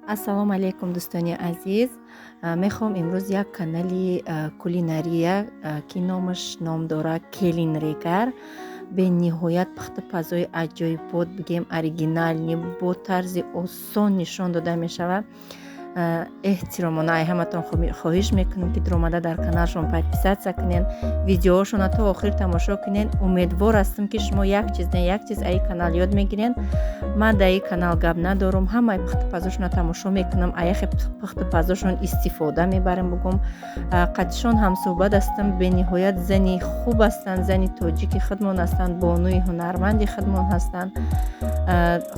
ассалому алайкум дӯстони азиз. Мехоҳам имрӯз як канали кулинария ки номаш ном дорад Келин Регар бениҳоят пахтупазҳои аҷоибот бигем оригинални бо тарзи осон нишон дода мешавад. Эҳтиромона ай ҳаматон хоҳиш мекунем ки омада дар каналшон подписатсия кунен, видеоҳошонро то охир тамошо кунен. Умедвор ҳастам ки шумо як чиз аи канал ёд мегирен. ман дар ин канал гап надорум, ҳамаи пухтупазошонро тамошо мекунам, аяхи пухтупазошон истифода мебарем. бугум қадишон ҳамсӯҳбат ҳастам, бениҳоят зани хуб ҳастанд, зани тоҷики худмон ҳастанд, бонуи ҳунарманди худмон ҳастанд.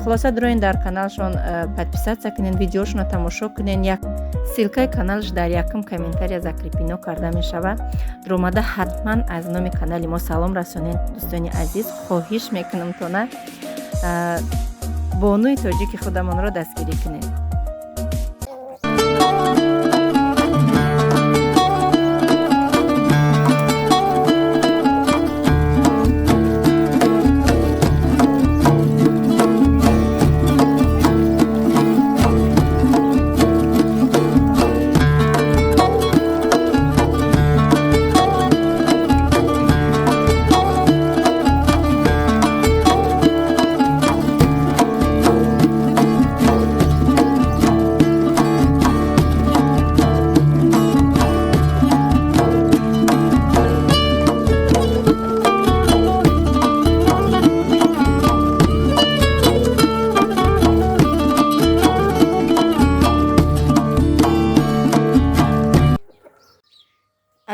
хулоса дуроин дар каналшон подписатсия кунен, видеошонро тамошо кунен. як силкаи каналш дар якум комментария закрепино карда мешавад. дуромада ҳатман аз номи канали мо салом расонед. дӯстони азиз, хоҳиш мекунам то на бонуи тоҷики худамонро дастгирӣ кунед.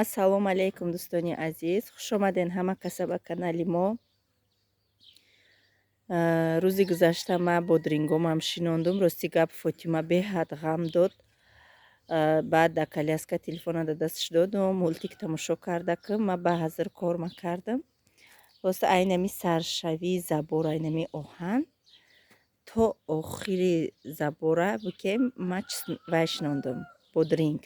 ассалому алайкум дӯстони азиз, хуш омаден ҳама каса ба канали мо. рӯзи гузашта ман бодрингомам шинондум. рости гап Фотима беҳад ғам дод. баъд да коляска телефона да дасташ додум, мультик тамошо карда ки ман ба ҳазир кор макардам. роста айнами саршавии забора, айнами оҳан то охири забора бикем ман вай шинондум бодринг.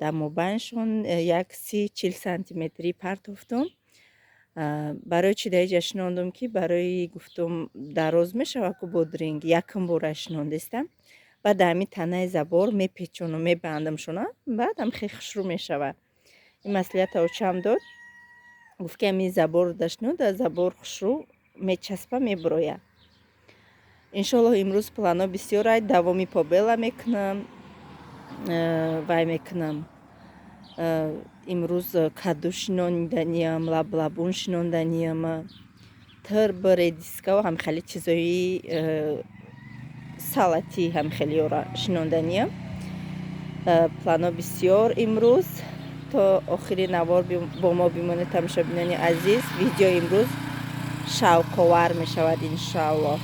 дар мобайншон як 30-40 сантиметри партофтум. барои чи дар иҷа шинондум ки барои гуфтум дароз мешава ку бодринг якум бора шинондистам. баъд ҳами танаи забор мепечонум, мебандам шуна, баъд ҳам хеле хушрӯ мешава. ин маслиҳата очам дод, гуфт ки ҳами забор дашнуда, забор хушрӯ мечаспа, мебуроя. иншоаллоҳ имрӯз плано бисёр ай, давоми побела мекунам, вай мекунам. имрӯз каду шинонданиям, лаблабун шинонданиям, тырб, редиска ва ҳамхеле чизои салати ҳамхелиёра шинонданиям. плано бисёр имрӯз. то охири навор бо мо бимонед тамошобинони азиз. видео имрӯз шавқовар мешавад иншоаллоҳ.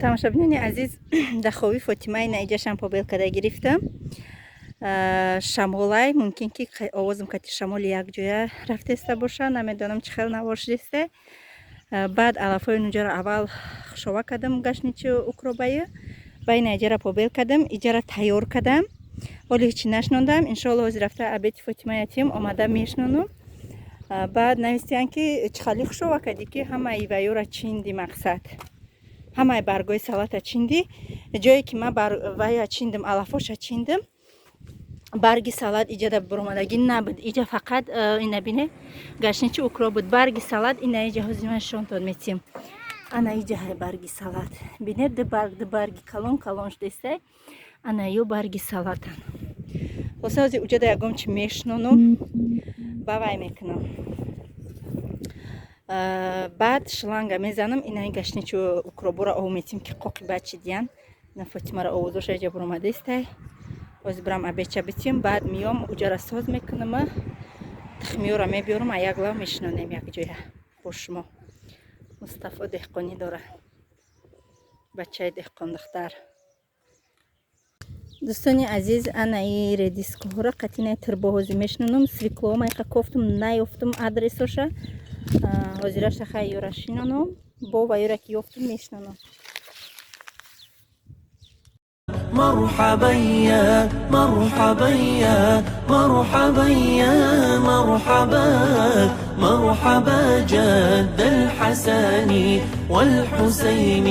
тамошобинони азиз, дахоби Фотимаи наиҷашам побел када гирифтам. шамолай мумкин ки овозам кати шамоли якҷоя рафтеста боша, намедонам чӣ хел навор шудесте. баъд алафҳои нуҷаро аввал хушова кардам, гашничи укробая, баи наиҷара побел кардам, иҷара тайёр кардам. оли ҳичи нашнондам. иншоаллоҳ ҳозир рафта абети Фотимаятим омада мешнонум. баъд навистиян ки чӣ хали хушова кардӣ ки ҳамаи вайёра чинди мақсад, ҳамаи баргои салата чинди. ҷое ки ман вайя чиндам, алафоша чиндам, барги салат иҷада буромадагӣ набуд. иҷа фақат ина бине гашничи укро буд. барги салат ина иҷа ҳозир ман шонтон метим. ана иҷа ҳай барги салат бинед, ду барги калон калон шудестай. ана ё барги салатан. хоса ҳозир уҷада ягон чи мешнонум, ба вай мекунам. баъд шланга мезанам, ина ин гашничи укробора ов метим ки қоқи бачидиян. ина Фотимара овозоша иҷа буромадестай. ҳозир бурам абеча битим, баъд миём уҷара соз мекунам, тухмиёра мебиёрам, як лав мешинонем якҷоя бо шумо. Мустафо деҳқонӣ дора, бачаи деҳқон духтар. дӯстони азиз, ана и редискаҳоро қатина тирбо ҳозир мешинонам. свекло майқа кофтум, наёфтум адресоша. ҳозираша хай ёра шинонам, бо ва ёра ки ёфтум мешинонам. مرحبا يا مرحبا يا مرحبا يا مرحبا مرحبا جد الحسن والحسين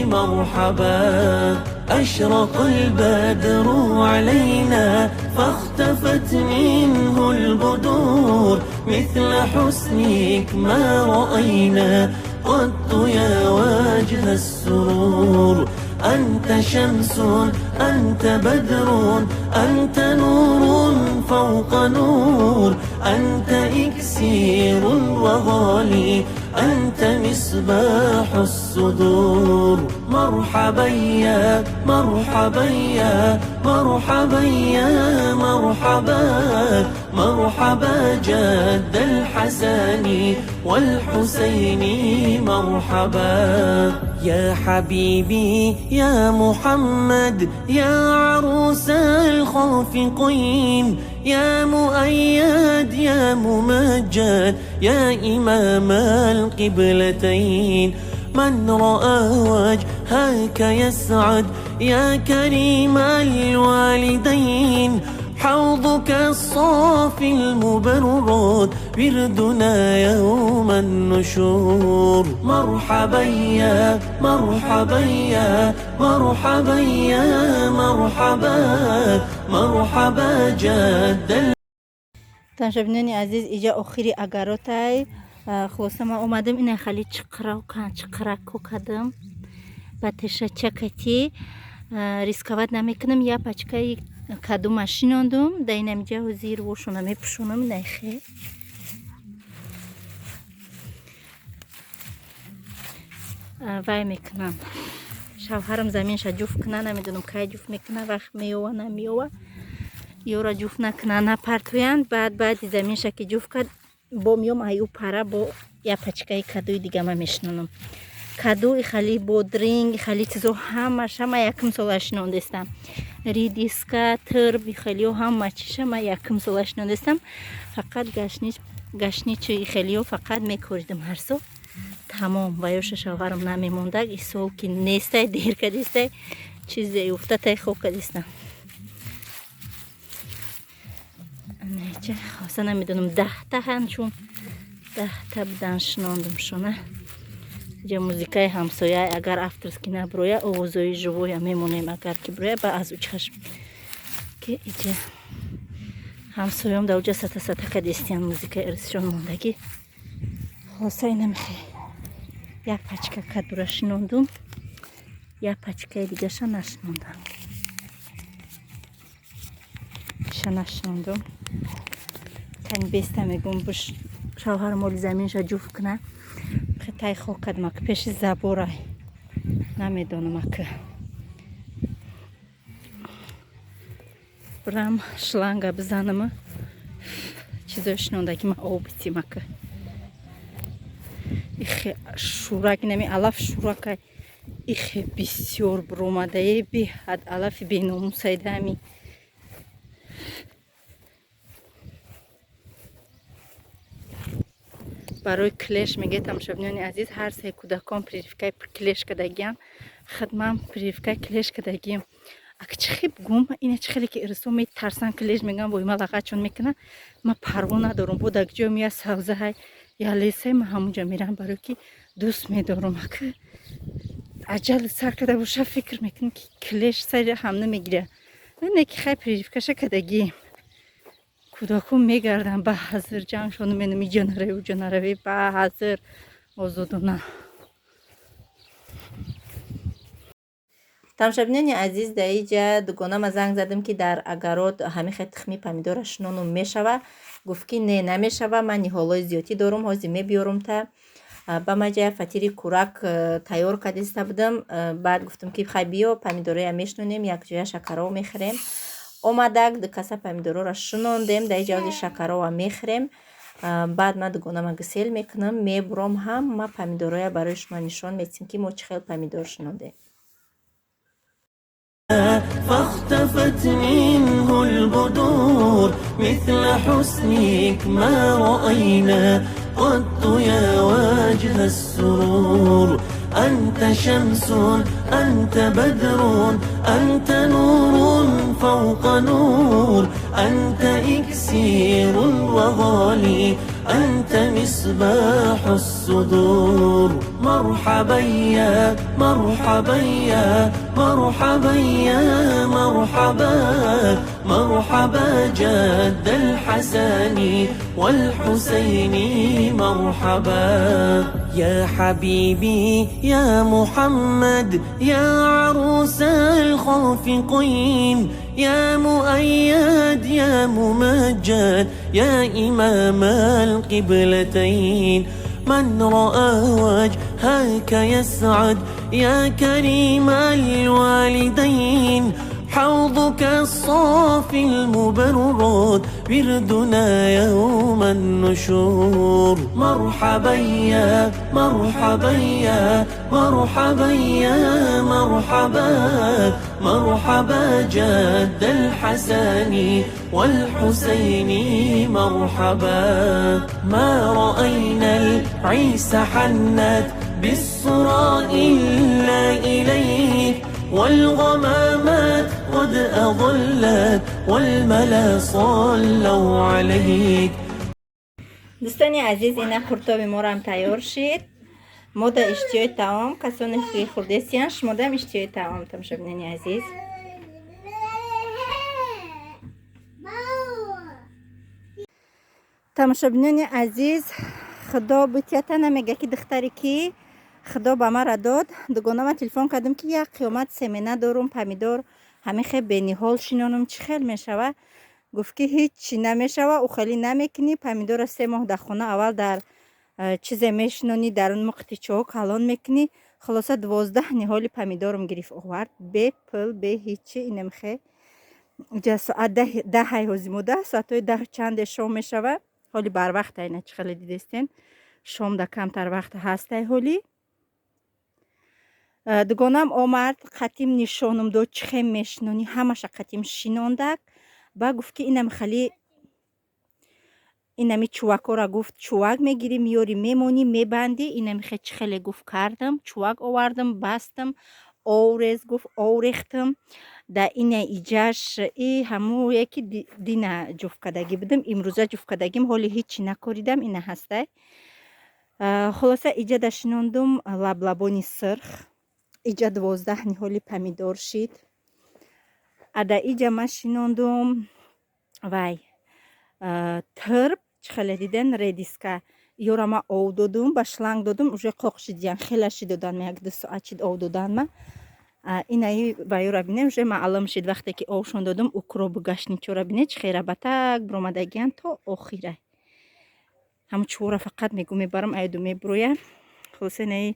مرحبا. أشرق البدر علينا فاختفت منه البدور، مثل حسنك ما رأينا قط يا وجه السرور. أنت شمس أنت بدر أنت نور فوق نور، أنت إكسير وغالي أنت مصباح الصدور. مرحبا يا مرحبا يا مرحبا يا مرحبا، مرحبا جد الحسن والحسين مرحبا. يا حبيبي يا محمد يا عروس الخافقين، يا مؤيد يا ممجد يا إمام القبلتين. من رأى وجهك يسعد يا كريم الوالدين، حوضك الصافي المبرد وردنا يوم النشور. مرحبا يا مرحبا يا مرحبا يا مرحبا، مرحبا جد. тамошобинони азиз, иҷа охири агаротай. хулоса ман омадам ина хали чиқраку кадам ба тешачакати рисковат намекунам. я пачкаи каду машинондум да инамиҷа ҳозир вошона мепӯшонам. найхе вай мекунам. шавҳарам заминша ҷуфт куна, намедонам кай ҷуфт мекуна, вақт меёва намеёва, ёра ҷуфт накуна напартоянд. баъди заминша ки ҷуфт кад бо меём аю пара бо я пачкаи кадуи дига ма мешинонам. кадуи хали бодринг хали чизо ҳамаша ма якум сол ашинондестам. редиска тырб хелио ҳама чиша ма якум сол ашинондестам. фақат гашничи хелио фақат мекоридам ҳар сол. тамом ва ёша шавҳарам намемондак. и сол ки нестай дер кадестай чизе уфтатай хоб кадестам. Нече хоса намедонам 10 ҳанчун 10 будан шинондум шона. ҷа музикаи ҳамсоя агар авторски наброя овозои живоя мемонем, агар ки броя ба аз учашм ки иҷа ҳамсоям да уҷа сата кадестиян музикаи ирсшон мондаги. хоса ина мехе як пачка кадура шинондум, як пачкаи дигаша нашинондам. нашинондум тани беста мегум буш шавҳарам оли заминша ҷуфт куна тай хо кадмак пеши заборай намедонамак бурам шланга бизанама чизо шинондаги ма обитимак ихе шурак нами алаф шуракай ихе бисёр буромадаи биҳад алафи беномусайдами барои клеш меге тамошобинони азиз, ҳар се кӯдакон прививкаи клеш кадагиам. хидмам прививкаи клеш кадагиам. ак чи хиб гум ина чи хеле ки ирсо метарсан клеш мегам вой ма лағачон мекунам. ма парво надорам бо дагҷоям я савзаҳай я лесай ма ҳамунҷа мерам барои ки дӯст медорам. ак аҷали сар када боша фикр мекунам ки клеш сайра ҳамна мегира. не ки хай прививкаша кадагием. кӯдакон мегарданд ба ҳазир ҷангшон менам иҷа наравӣ уҷа наравӣ ба ҳазир озодона. тамошобинони азиз, дар иҷа дугонама занг задам ки дар агарод ҳамихе тухми помидора шинону мешава. гуфт ки не намешава, ман ниҳолои зиёдӣ дорум, ҳозир мебиёрум та. ба маҷа фатири кӯрак тайёр кадиста будам. баъд гуфтам ки хай биё помидораам мешинонем, якҷоя шакаров мехӯрем. омадак дукаса помидорора шинондем, дар иҷа ҳозир шакарова мехӯрем. баъд ман дугонама гисел мекунам, мебуром ҳама помидороя барои шумо нишон медиҳам ки мо чӣ хел помидор шинондем. فاختفت منه البدور مثل حسنك ما رأينا قدت يا وجه السرور. أنت شمس أنت بدر أنت نور فوق نور. أنت إكسير وغالي أنت مصباح الصدور. مرحبا يا مرحبا يا مرحبا يا مرحبا مرحبا جد الحسن والحسين مرحبا. يا حبيبي يا محمد يا عروس الخافقين يا مؤيد يا ممجد يا إمام القبلتين. من رأى وجهك يسعد يا كريم الوالدين. حوضك الصافي المبرد وردنا يوم النشور. مرحبا يا مرحبا يا مرحبا يا مرحبا مرحبا جد الحسن والحسين مرحبا. ما رأينا العيس حنت بالصرى إلا إليك. والغمامات قد أضلت والملا صلوا عليك. دوستانی عزیز این قرطاب ما را هم تیار شد. ما در اشتیای تمام کسانی که خورده سیان شما در اشتیای تمام تماشا بینید عزیز. تماشا بینید عزیز خدا بتیتا نمیگه که دختری که خدا با ما را داد. دوگانه من تلفن کردم که یک قیامت سمینه دارم پمیدار همه خیلی بینیحال شینانم چی خیلی میشوه. گفت که هیچ چی نمیشوه او خیلی نمیکنی پمیدار 3 ماه در خونه اول در چیز میشنونی در اون مقتی چاو کلان میکنی. خلاصه 12 نهالی پمیدارم گرفت آورد به پل به هیچی اینم خیلی اینجا ساعت 10 هزیموده ساعت 10 چند شام میشوه. حالی بر وقت اینه چی خیلی دیدستین شام در کمتر وقت هسته. حالی دوگانم آمد قطیم نشانم داد چی خیلی میشنونی همش قطیم شیناندک. با گفت که اینم خیلی اینمی چوک را گفت چوک میگیری میاری میمونی میبندی. اینم خیلی چی خیلی گفت کردم چوک آوردم بستم آورز گفت آورختم در این ایجاش ای همو یکی دینه جفت کدگی بدم. امروزه جفت کدگیم حالی هیچی نکاریدم اینه هسته. خلاصه ایجا داشناندم لبلبانی سرخ ایجا 12 نهالی پمیدار شد. ادا ایجا ما شناندم وای ترب چه خیلی دیدن ردیسکا یورا ما آو دادم با شلنگ دادم اوجه قاق شدیم خیلی شد دادن ما 1-2 ساعت شد آو دادن ما اینایی با یورا بینم اوجه معلوم شد وقتی که آوشون دادم اکروب گشنی چورا بینه چه خیره بتک برامدگیان تا آخیره همون چورا فقط میگو میبرم ایدو میبرویم. خلاصه نه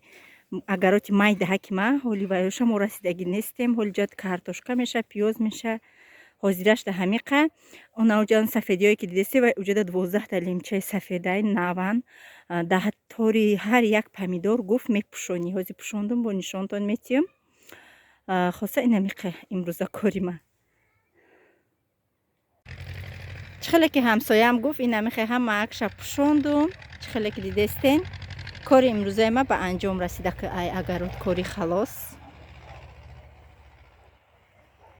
اگرات مای دهک ما حالی وایش ما رسیدگی نیستیم. حالی جد کارتوشکا میشه پیاز میشه حاضرش ده همیقه. اونا جان سفیدیایی که دیدستی و وجود 12 تا لیمچه سفیدای نوان ده طوری هر یک پمیدار گفت میپوشونی حاضر پوشوندم با نشانتان میتیم. خلاصه این همیقه امروزا کاری ما چخیلی که همسایه هم گفت این همیقه هم اکشا پوشوندم. چخیلی که دیدستین کاری امروزه ما به انجام رسیده که ای اگرات کاری خلاص